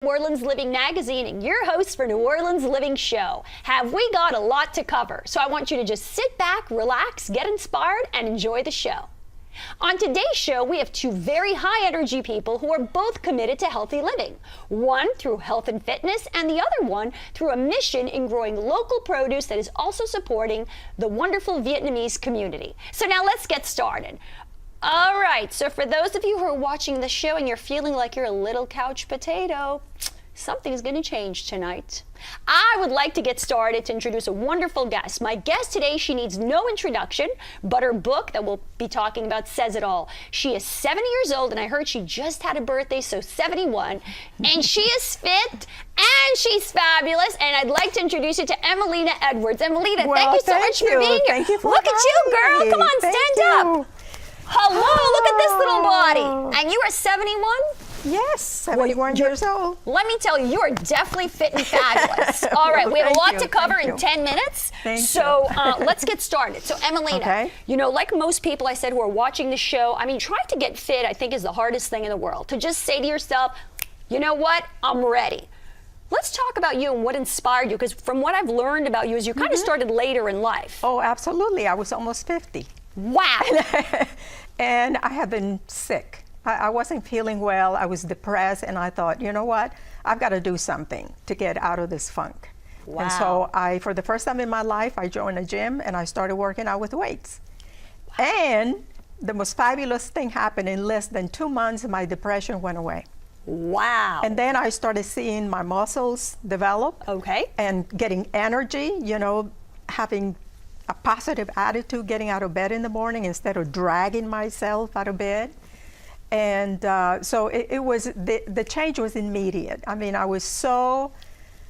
New Orleans Living Magazine and your host for New Orleans Living Show. Have we got a lot to cover? So I want you to just sit back, relax, get inspired, and enjoy the show. On today's show, we have two very high energy people who are both committed to healthy living. One through health and fitness, and the other one through a mission in growing local produce that is also supporting the wonderful Vietnamese community. So now let's get started. All right, so for those of you who are watching the show and you're feeling like you're a little couch potato, something's going to change tonight. I would like to get started to introduce a wonderful guest. My guest today, she needs no introduction, but her book that we'll be talking about says it all. She is 70 years old, and I heard she just had a birthday, so 71, and she is fit, and she's fabulous, and I'd like to introduce you to Emelina Edwards. Emelina, thank you so much for being here. Thank you for Look at you, girl. Come on, stand up. Hello, look at this little body. And you are 71? Yes, 71 years old. Let me tell you, you are definitely fit and fabulous. All right, we have a lot to cover in 10 minutes. So let's get started. So Emelina, you know, like most people I said who are watching the show, I mean, trying to get fit, I think, is the hardest thing in the world. To just say to yourself, you know what, I'm ready. Let's talk about you and what inspired you, because from what I've learned about you is you kind of started later in life. Oh, absolutely. I was almost 50. Wow. And I have been sick. I wasn't feeling well. I was depressed, and I thought, you know what? I've got to do something to get out of this funk. Wow. And so for the first time in my life, I joined a gym, and I started working out with weights. Wow. And the most fabulous thing happened. In less than 2 months, my depression went away. Wow. And then I started seeing my muscles develop. Okay. And getting energy, you know, having a positive attitude, getting out of bed in the morning instead of dragging myself out of bed. And so it was, the change was immediate. I mean, I was so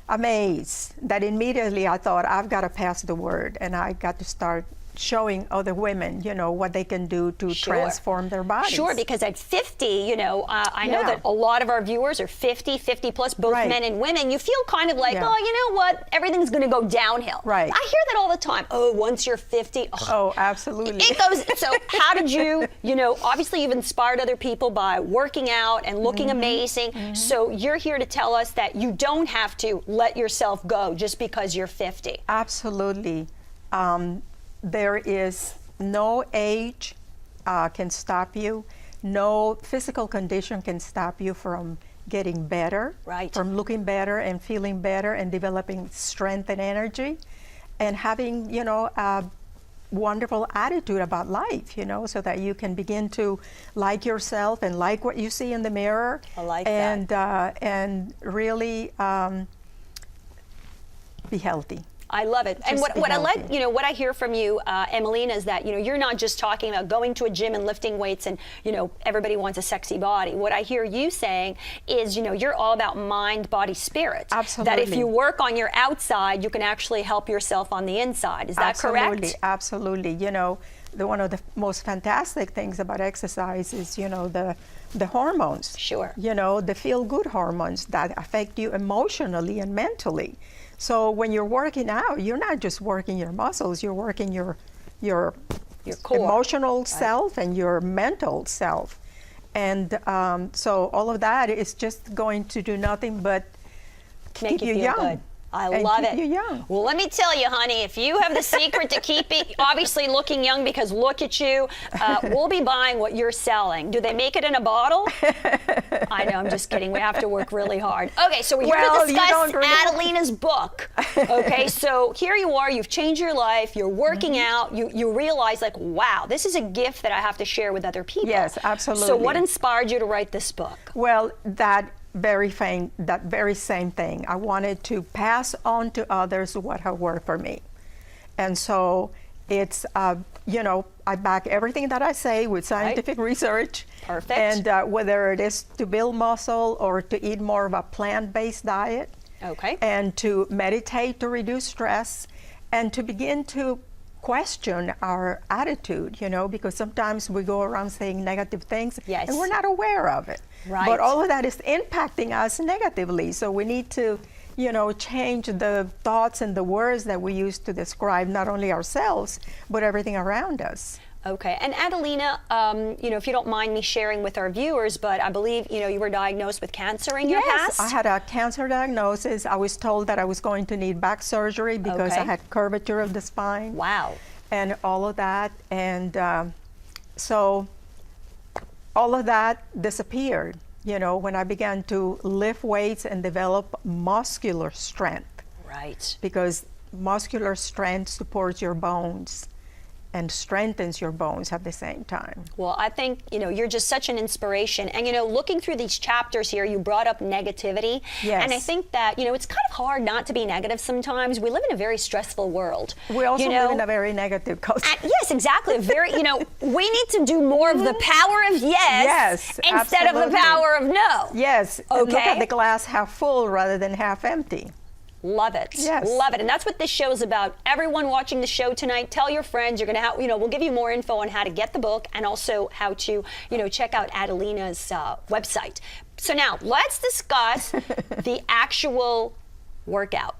amazed that immediately I thought, I've got to pass the word, and I got to start showing other women, you know, what they can do to transform their bodies. Sure, because at 50, you know, I know that a lot of our viewers are 50 plus, both men and women. You feel kind of like, oh, you know what, everything's going to go downhill. Right. I hear that all the time. Oh, once you're 50. Oh, absolutely. It goes, so how did you, you know, obviously you've inspired other people by working out and looking amazing. So you're here to tell us that you don't have to let yourself go just because you're 50. Absolutely. There is no age can stop you. No physical condition can stop you from getting better, from looking better and feeling better and developing strength and energy and having, you know, a wonderful attitude about life, you know, so that you can begin to like yourself and like what you see in the mirror. I like that. And really be healthy. I love it. And what I hear from you, Emelina, is that, you know, you're not just talking about going to a gym and lifting weights and, you know, everybody wants a sexy body. What I hear you saying is, you know, you're all about mind, body, spirit. Absolutely. That if you work on your outside, you can actually help yourself on the inside. Is that correct? Absolutely. You know, one of the most fantastic things about exercise is, you know, the hormones. Sure. You know, the feel-good hormones that affect you emotionally and mentally. So when you're working out, you're not just working your muscles, you're working your core, emotional self and your mental self. And so all of that is just going to do nothing but keep you young. Good. I love it. Keep you young. Well, let me tell you, honey, if you have the secret to keep it, obviously looking young, because look at you, we'll be buying what you're selling. Do they make it in a bottle? I know, I'm just kidding. We have to work really hard. Okay, so we're here to discuss Emelina's book. Okay, so here you are, you've changed your life, you're working out, you realize, like, wow, this is a gift that I have to share with other people. Yes, absolutely. So what inspired you to write this book? Well, that very same thing. I wanted to pass on to others what had worked for me. And so it's, you know, I back everything that I say with scientific research. Perfect. And whether it is to build muscle or to eat more of a plant-based diet. Okay. And to meditate to reduce stress and to begin to question our attitude, you know, because sometimes we go around saying negative things and we're not aware of it. Right. But all of that is impacting us negatively. So we need to, you know, change the thoughts and the words that we use to describe not only ourselves, but everything around us. Okay, and Adelina, if you don't mind me sharing with our viewers, but I believe, you were diagnosed with cancer in your past? Yes, I had a cancer diagnosis. I was told that I was going to need back surgery because I had curvature of the spine. Wow. And all of that. And so all of that disappeared, when I began to lift weights and develop muscular strength. Right. Because muscular strength supports your bones and strengthens your bones at the same time. Well, I think, you're just such an inspiration. And, looking through these chapters here, you brought up negativity. Yes. And I think that, it's kind of hard not to be negative sometimes. We live in a very stressful world. We also live in a very negative culture. Yes, exactly. Very, we need to do more of the power of yes, instead of the power of no. Yes. Okay. Look at the glass half full rather than half empty. Love it. Yes. Love it. And that's what this show is about. Everyone watching the show tonight, tell your friends. You're going to have, we'll give you more info on how to get the book and also how to, check out Adelina's website. So now let's discuss the actual workout.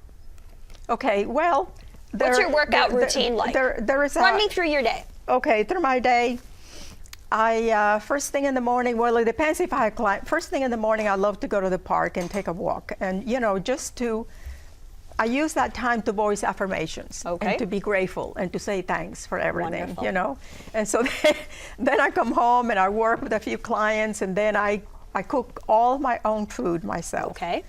Okay, well. What's your workout routine like? Run me through your day. Okay, through my day. First thing in the morning, well, it depends if I have clients. First thing in the morning, I love to go to the park and take a walk. And, I use that time to voice affirmations and to be grateful and to say thanks for everything, Wonderful. And so then I come home and I work with a few clients, and then I cook all my own food myself. Okay.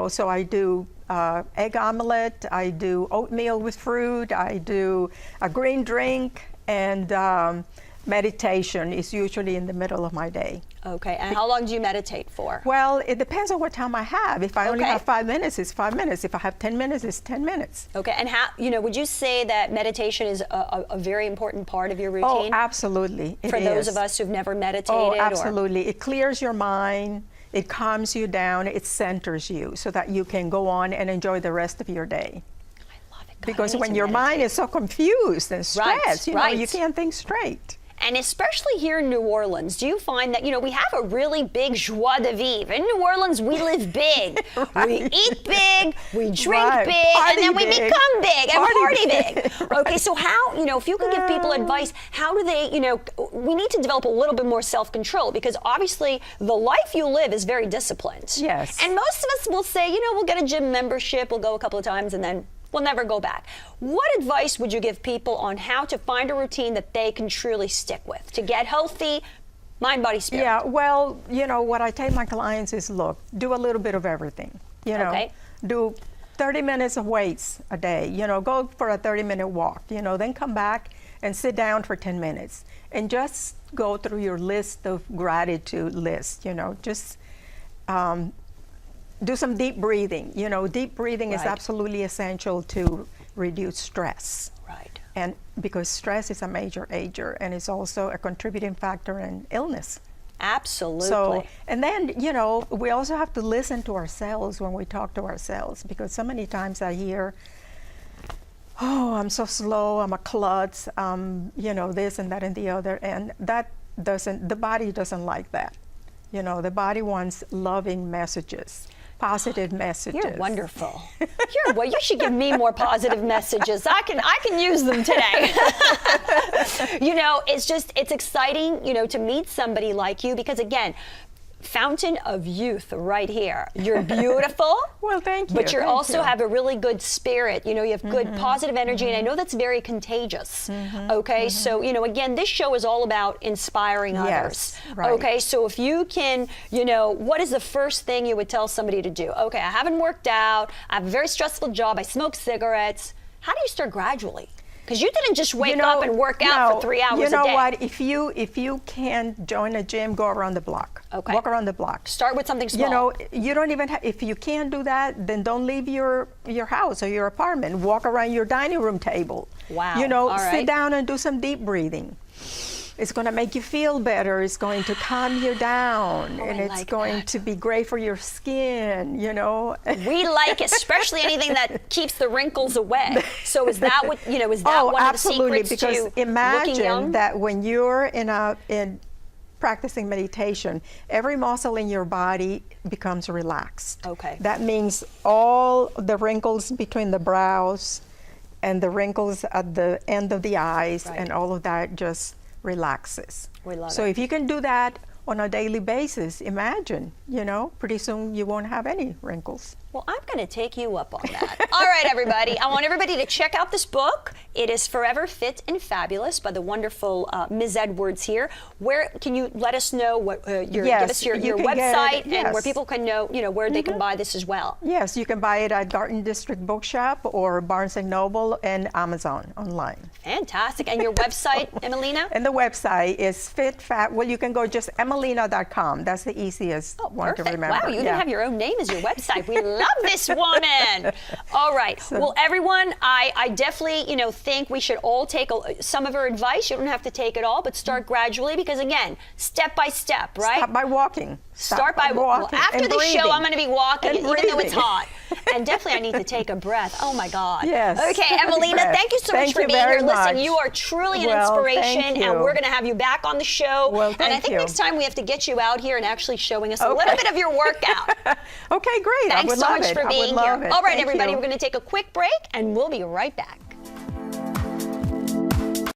So I do egg omelet, I do oatmeal with fruit, I do a green drink, and meditation is usually in the middle of my day. Okay, and how long do you meditate for? Well, it depends on what time I have. If I only have 5 minutes, it's 5 minutes. If I have 10 minutes, it's 10 minutes. Okay, and how, would you say that meditation is a very important part of your routine? Oh, absolutely. For those of us who've never meditated? Oh, absolutely. It clears your mind, it calms you down, it centers you so that you can go on and enjoy the rest of your day. I love it. God, because when your mind is so confused and stressed, you can't think straight. And especially here in New Orleans, do you find that, we have a really big joie de vivre. In New Orleans, we live big. We eat big, we drink big, and then we become big and party big. Okay, so how, if you could give people advice, how do they, we need to develop a little bit more self-control, because obviously the life you live is very disciplined. Yes. And most of us will say, we'll get a gym membership, we'll go a couple of times, and then we'll never go back. What advice would you give people on how to find a routine that they can truly stick with to get healthy, mind, body, spirit? Yeah, well, what I tell my clients is, look, do a little bit of everything. Okay. Do 30 minutes of weights a day. Go for a 30-minute walk. Then come back and sit down for 10 minutes and just go through your list of gratitude list. Just do some deep breathing. Deep breathing is absolutely essential to reduce stress. Right. And because stress is a major ager, and it's also a contributing factor in illness. Absolutely. So, and then, we also have to listen to ourselves when we talk to ourselves, because so many times I hear, oh, I'm so slow, I'm a klutz, this and that and the other, and the body doesn't like that. The body wants loving messages. Positive messages. You're wonderful. You should give me more positive messages. I can use them today. It's exciting, to meet somebody like you, because again, fountain of youth right here. You're beautiful. Well, thank you. But you also have a really good spirit. You have good positive energy, and I know that's very contagious. Okay, so, again, this show is all about inspiring others. Right. Okay, so if you can, what is the first thing you would tell somebody to do? Okay, I haven't worked out, I have a very stressful job, I smoke cigarettes. How do you start gradually? Because you didn't just wake up and work out for 3 hours a day. You know what? If you can join a gym, go around the block. Okay. Walk around the block. Start with something small. You don't even have, if you can't do that, then don't leave your house or your apartment. Walk around your dining room table. Wow. All right. Sit down and do some deep breathing. It's going to make you feel better. It's going to calm you down, and it's going to be great for your skin. We like especially anything that keeps the wrinkles away. So is that what is that one absolutely, of the secrets because to imagine looking young? That when you're in practicing meditation, every muscle in your body becomes relaxed. Okay. That means all the wrinkles between the brows and the wrinkles at the end of the eyes and all of that just relaxes. We love so it. if you can do that on a daily basis, imagine, pretty soon you won't have any wrinkles. Well, I'm going to take you up on that. All right, everybody. I want everybody to check out this book. It is Forever Fit and Fabulous by the wonderful Ms. Edwards here. Where can you let us know what give us your website and where people can know, where they can buy this as well? Yes, you can buy it at Garden District Bookshop or Barnes & Noble and Amazon online. Fantastic. And your website, Emelina? And the website is well, you can go just emelina.com. That's the easiest one to remember. Wow, you even have your own name as your website. We love this woman. All right. Well, everyone, I definitely, think we should all take some of her advice. You don't have to take it all, but start gradually because, again, step by step, right? Start by walking. Start by walking. Well, after the show, I'm going to be walking, even though it's hot. And definitely, I need to take a breath. Oh, my God. Yes. Okay, Emelina, thank you so much for being here. Listen, you are truly an inspiration, and we're going to have you back on the show. Well, and I think next time we have to get you out here and actually showing us a little bit of your workout. Okay, great. Thanks so much for being here. All right, everybody, we're going to take a quick break, and we'll be right back.